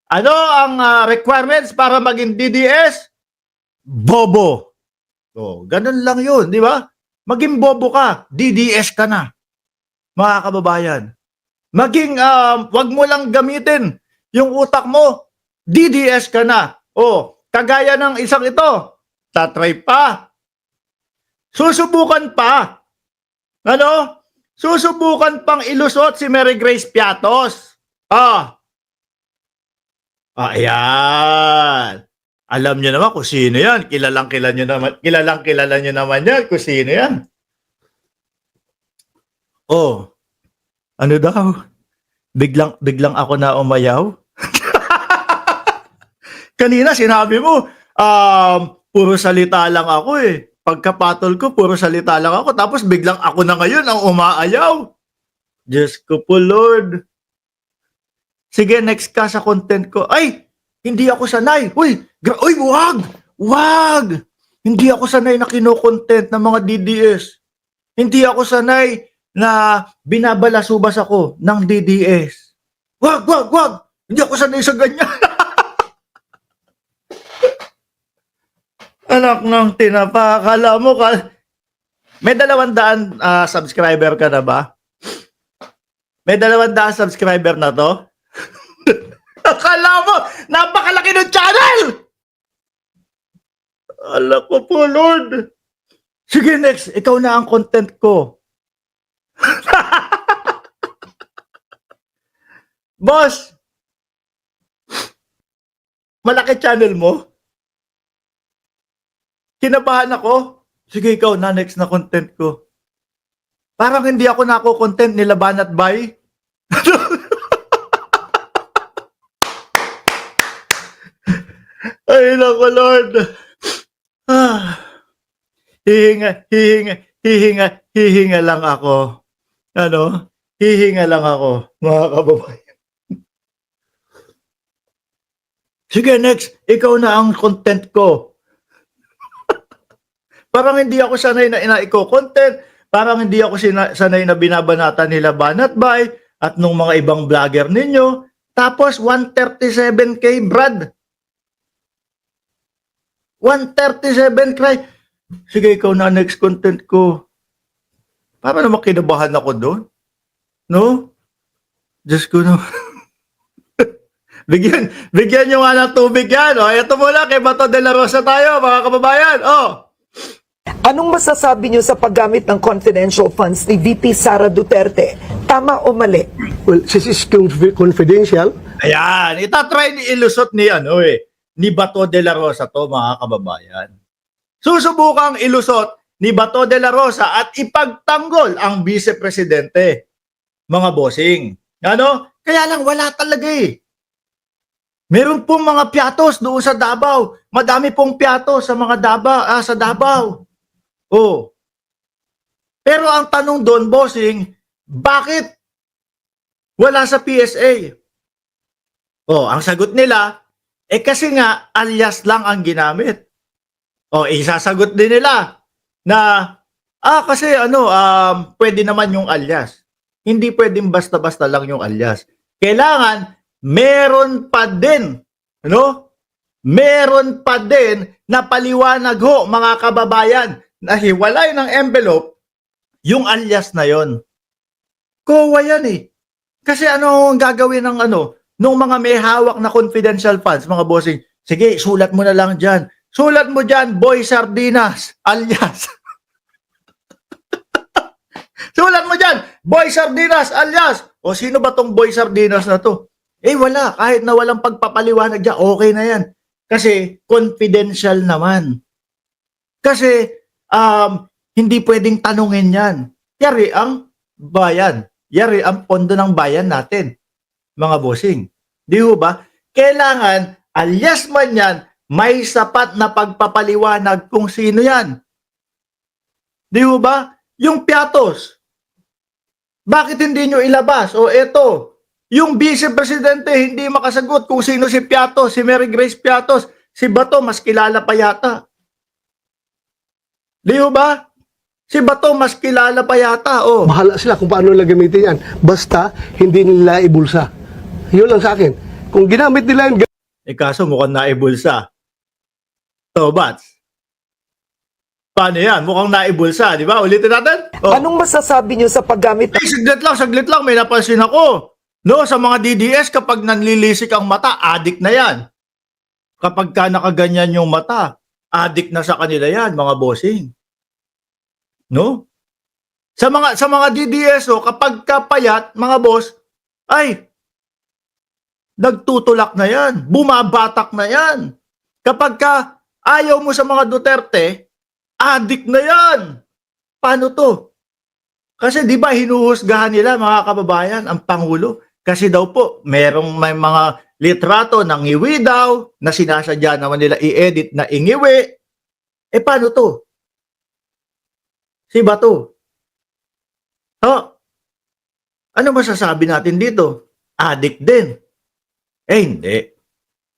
Ano ang requirements para maging DDS? Bobo. So, ganun lang yun, di ba? Maging bobo ka, DDS ka na, mga kababayan. Maging, wag mo lang gamitin yung utak mo, DDS ka na. O, kagaya ng isang ito, tatry pa. Susubukan pa. Ano? Susubukan pang ilusot si Mary Grace Piatos. Ayan. Alam niyo naman kung sino yan. Kilalang kilala niyo naman yan kung sino yan. Oh, ano daw? Biglang ako na umayaw? Kanina sinabi mo, puro salita lang ako eh. Pagkapatol ko, puro salita lang ako. Tapos biglang ako na ngayon ang umaayaw. Diyos ko po, Lord. Sige, next ka sa content ko. Ay, hindi ako sanay. Uy, wag! Wag! Hindi ako sanay na kino-content ng mga DDS. Hindi ako sanay na binabalasubas ako ng DDS. Wag! Hindi ako sanay sa ganyan. Anak ng tinapa, akala mo ka... May 200 subscriber ka na ba? May 200 subscriber na to? Akala mo, napakalaki ng channel! Ala ko po, Lord. Sige, next. Ikaw na ang content ko. Boss, malaki channel mo? Kinabahan ako? Sige, ikaw na next na content ko. Parang hindi ako nako-content nila Banat Bay. Ay, naku, Lord. Hihinga lang ako. Ano? Hihinga lang ako, mga kababayan. Sige, next. Ikaw na ang content ko. Parang hindi ako sanay na ina-content. Parang hindi ako sanay na binabanatan nila Banat Bay at nung mga ibang vlogger ninyo. Tapos 137K, Brad. 137 cry. Sige, ikaw na next content ko. Para naman kinabahan ako doon. No? Diyos ko, no. bigyan nyo nga ng tubig yan. O, ito muna, kay Bato de la Rosa tayo, mga kababayan. Anong masasabi niyo sa paggamit ng confidential funds ni VP Sara Duterte? Tama o mali? Well, this is confidential. Ayan, itatry ni ilusot ni Bato de la Rosa to, mga kababayan. Susubukang ilusot ni Bato de la Rosa at ipagtanggol ang vice-presidente, mga bossing. Ano? Kaya lang wala talaga eh. Meron pong mga piatos doon sa Davao. Madami pong piatos sa mga sa Davao. Oh. Pero ang tanong doon, bossing, bakit wala sa PSA? Ang sagot nila, kasi nga, alias lang ang ginamit. Isasagot din nila na, kasi pwede naman yung alias. Hindi pwedeng basta-basta lang yung alias. Kailangan, meron pa din, meron pa din na paliwanag ho, mga kababayan, na hiwalay ng envelope, yung alias na yon. Kowa yan eh. Kasi ano ang gagawin ng nung mga may hawak na confidential funds, mga bossing, sige, sulat mo na lang dyan. Sulat mo dyan, Boy Sardinas, alias. Sulat mo dyan, Boy Sardinas, alias. O sino ba tong Boy Sardinas na to? Wala. Kahit na walang pagpapaliwanag dyan, okay na yan. Kasi confidential naman. Kasi hindi pwedeng tanungin yan. Yari ang bayan. Yari ang pondo ng bayan natin. Mga bossing. Di ho ba? Kailangan, alias man yan, may sapat na pagpapaliwanag kung sino yan. Di ho ba? Yung piatos. Bakit hindi nyo ilabas? Eto, yung vice-presidente hindi makasagot kung sino si Piatos, si Mary Grace Piatos, si Bato, mas kilala pa yata. Di ho ba? Si Bato, mas kilala pa yata. Bahala sila kung paano nila gamitin yan. Basta, hindi nila ibulsa. Yun lang sa akin. Kung ginamit nila yung Kaso mukhang naibulsa. So, Bats, paano yan? Mukhang naibulsa, di ba? Ulitin natin. Oh. Anong masasabi niyo sa paggamit Ay, saglit lang. May napansin ako. No, sa mga DDS, kapag nanlilisik ang mata, adik na yan. Kapag ka nakaganyan yung mata, adik na sa kanila yan, mga bossing. No? Sa mga DDS, kapag kapayat, mga boss, ay, nagtutulak na yan, bumabatak na yan. Kapag ka ayaw mo sa mga Duterte, adik na yan. Paano to? Kasi di ba hinuhusgahan nila, mga kababayan, ang Pangulo? Kasi daw po, may mga litrato ng ngiwi daw na sinasadya naman nila i-edit na ingiwi. Paano to? Si Bato. Ano masasabi natin dito? Adik din. Hindi.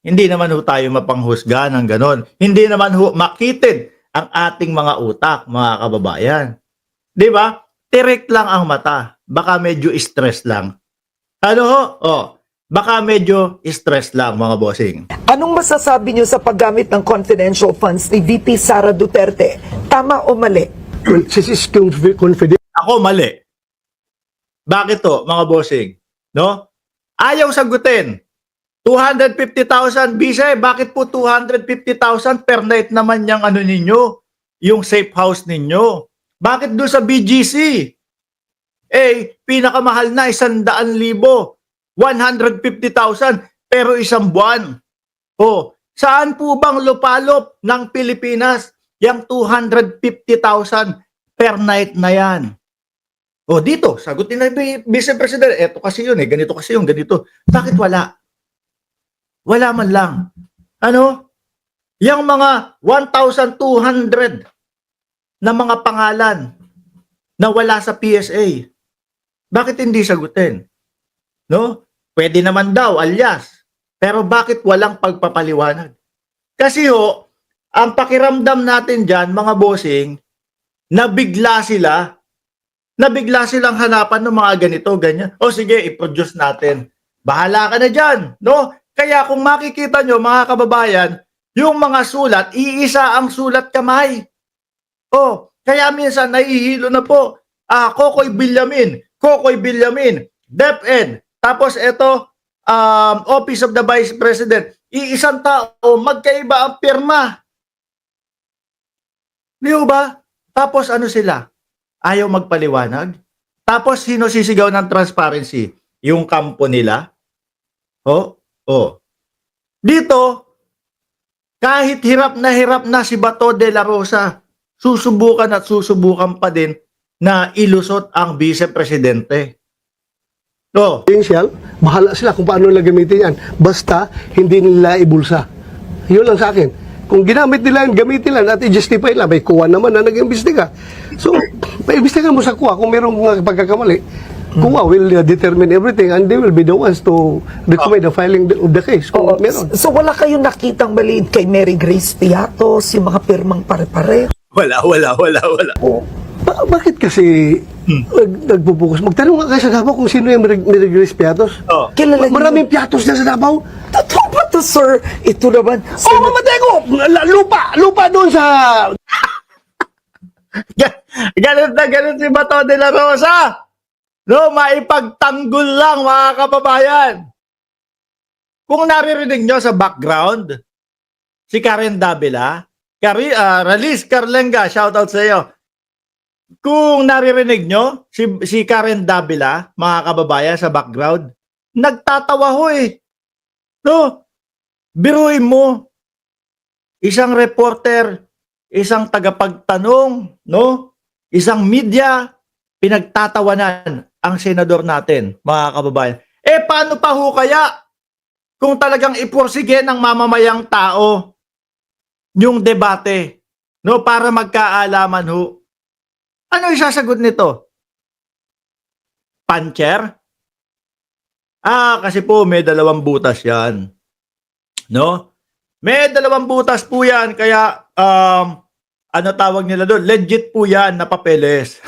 Hindi naman ho tayo mapanghusga ng ganon. Hindi naman ho makitid ang ating mga utak, mga kababayan. Di ba? Tirik lang ang mata. Baka medyo stress lang. Ano ho? Baka medyo stress lang, mga bossing. Anong masasabi niyo sa paggamit ng confidential funds ni VP Sara Duterte? Tama o mali? confidential, Ako, mali. Bakit to, mga bossing? No? Ayaw sagutin. 250,000, Bise, bakit po 250,000 per night naman yung ano ninyo? Yung safe house ninyo. Bakit doon sa BGC? Pinakamahal na 100,000. 150,000 pero isang buwan. Saan po bang lupalop ng Pilipinas yung 250,000 per night na yan? Dito, sagutin na yung Vice President. Eto kasi yun ganito kasi yun, ganito. Bakit wala? Wala man lang. Ano? Yung mga 1,200 na mga pangalan na wala sa PSA. Bakit hindi sagutin? No? Pwede naman daw, alias. Pero bakit walang pagpapaliwanag? Kasi ang pakiramdam natin dyan, mga bossing, nabigla silang hanapan ng mga ganito, ganyan. Sige, i-produce natin. Bahala ka na dyan. No? Kaya kung makikita nyo, mga kababayan, yung mga sulat, iisa ang sulat kamay. Kaya minsan nahihilo na po. Kokoy Villamin, DepEd. Tapos ito, Office of the Vice President. Iisang tao, magkaiba ang pirma. Di ba? Tapos ano sila? Ayaw magpaliwanag. Tapos sino sisigaw ng transparency? Yung kampo nila? Dito, kahit hirap na si Bato de la Rosa, susubukan pa din na ilusot ang Vice Presidente. bahala sila kung paano nila gamitin yan. Basta, hindi nila ibulsa. Yun lang sa akin. Kung ginamit nila yan, gamitin lang at i-justify lang. May kuha naman na nag-imbestiga. So, paimbestiga mo sa kuha kung mayroong mga pagkakamali. Kuha will determine everything and they will be the ones to recommend the filing of the case. Kung meron. So wala kayong nakitang maliit kay Mary Grace Piatos, yung mga pirmang pare-pare? Wala. Bakit kasi nagpupukus? Magtanong nga kayo sa Davao kung sino yung Mary Grace Piatos. Kilala niyo? Maraming Piatos na sa Davao. Totoo ba to, sir? Ito naman. Mamatay ko! Lupa doon sa... Ganun si Bato de la Rosa. No, maipagtanggol lang, mga kababayan. Kung naririnig nyo sa background, si Karen Davila, Ralis Carlenga, shoutout sa iyo. Kung naririnig nyo, si Karen Davila, mga kababayan sa background, nagtatawa ho No, biruin mo, isang reporter, isang tagapagtanong, no, isang media, pinagtatawanan ang senador natin, mga kababayan. Paano pa ho kaya kung talagang ipursige ng mamamayang tao yung debate, no, para magkaalaman ho? Ano isasagot nito? Puncher? Kasi po may 2 butas yan. No? May 2 butas po yan, kaya ano tawag nila doon? Legit po yan na papeles.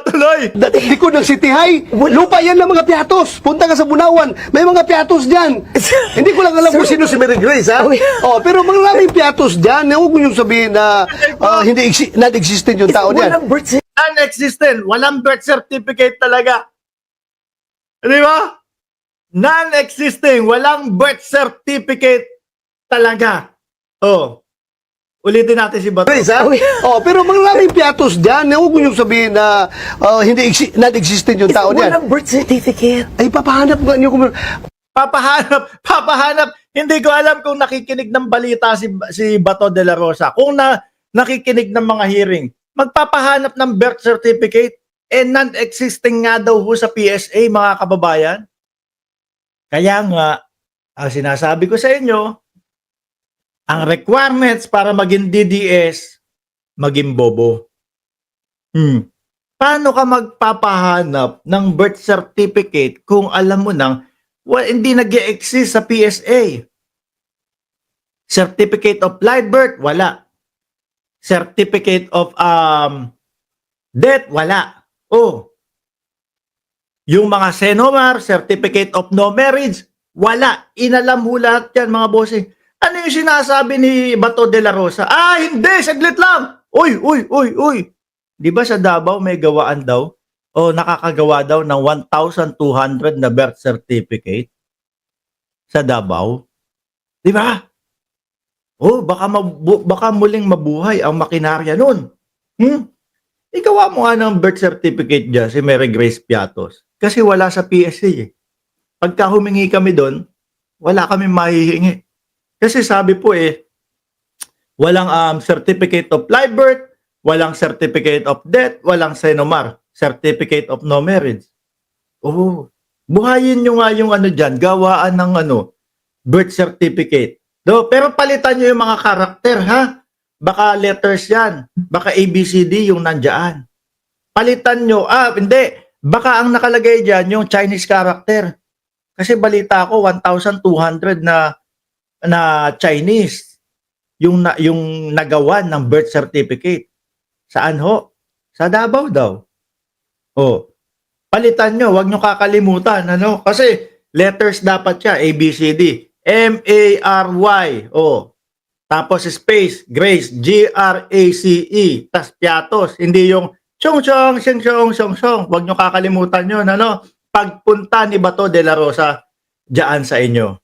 Tuloy. Likod ng City High, lupa yan ng mga piatos. Punta ka sa Bunawan, may mga piatos dyan. Hindi ko lang alam kung sino si Mary Grace, ha? Oh, pero maraming piatos dyan. Huwag mo yung sabihin na non-existent yung tao dyan. Walang birth certificate. Non-existent. Walang birth certificate talaga. Di ba? Non-existing. Walang birth certificate talaga. Oh. Ulitin natin si Bato. Grace, ha? Oh, pero maraming piatos dyan. Huwag mo yung sabihin na non-existent yung tao dyan. Walang birth certificate. Ay, papahanap nga niyo kung... Papahanap. Hindi ko alam kung nakikinig ng balita si Bato de la Rosa. Kung nakikinig ng mga hearing, magpapahanap ng birth certificate. Non-existing nga daw ho sa PSA, mga kababayan. Kaya nga, ang sinasabi ko sa inyo, ang requirements para maging DDS, maging bobo. Paano ka magpapahanap ng birth certificate kung alam mo nang hindi nag-exist sa PSA? Certificate of live birth, wala. Certificate of death, wala. Oh. Yung mga Senomar, Certificate of No Marriage, wala. Inalam ho lahat yan, mga bossing. Ano yung sinasabi ni Bato de la Rosa? Hindi, saglit lang. Uy. Di ba sa Davao may gawaan daw? O nakakagawa daw ng 1,200 na birth certificate sa Davao? Di ba? Baka muling mabuhay ang makinarya nun. Ikawa mo nga ng birth certificate dyan si Mary Grace Piatos. Kasi wala sa PSA eh. Pagka humingi kami doon, wala kami mahihingi. Kasi sabi po walang certificate of live birth, walang certificate of death, walang Senomar, certificate of no marriage. Buhayin nyo nga yung dyan, gawaan ng birth certificate. Pero palitan nyo yung mga karakter, ha? Baka letters yan, baka ABCD yung nandyan. Palitan nyo, hindi, baka ang nakalagay dyan yung Chinese character. Kasi balita ko, 1,200 na Chinese yung nagawan ng birth certificate. Saan ho? Sa Davao daw. Palitan nyo, wag nyo kakalimutan, kasi letters dapat siya, ABCD, M-A-R-Y, tapos space, Grace, G-R-A-C-E, tas Piatos, hindi yung Chong-chong, sing-chong, wag nyo kakalimutan yun, pagpunta ni Bato de la Rosa, dyan sa inyo.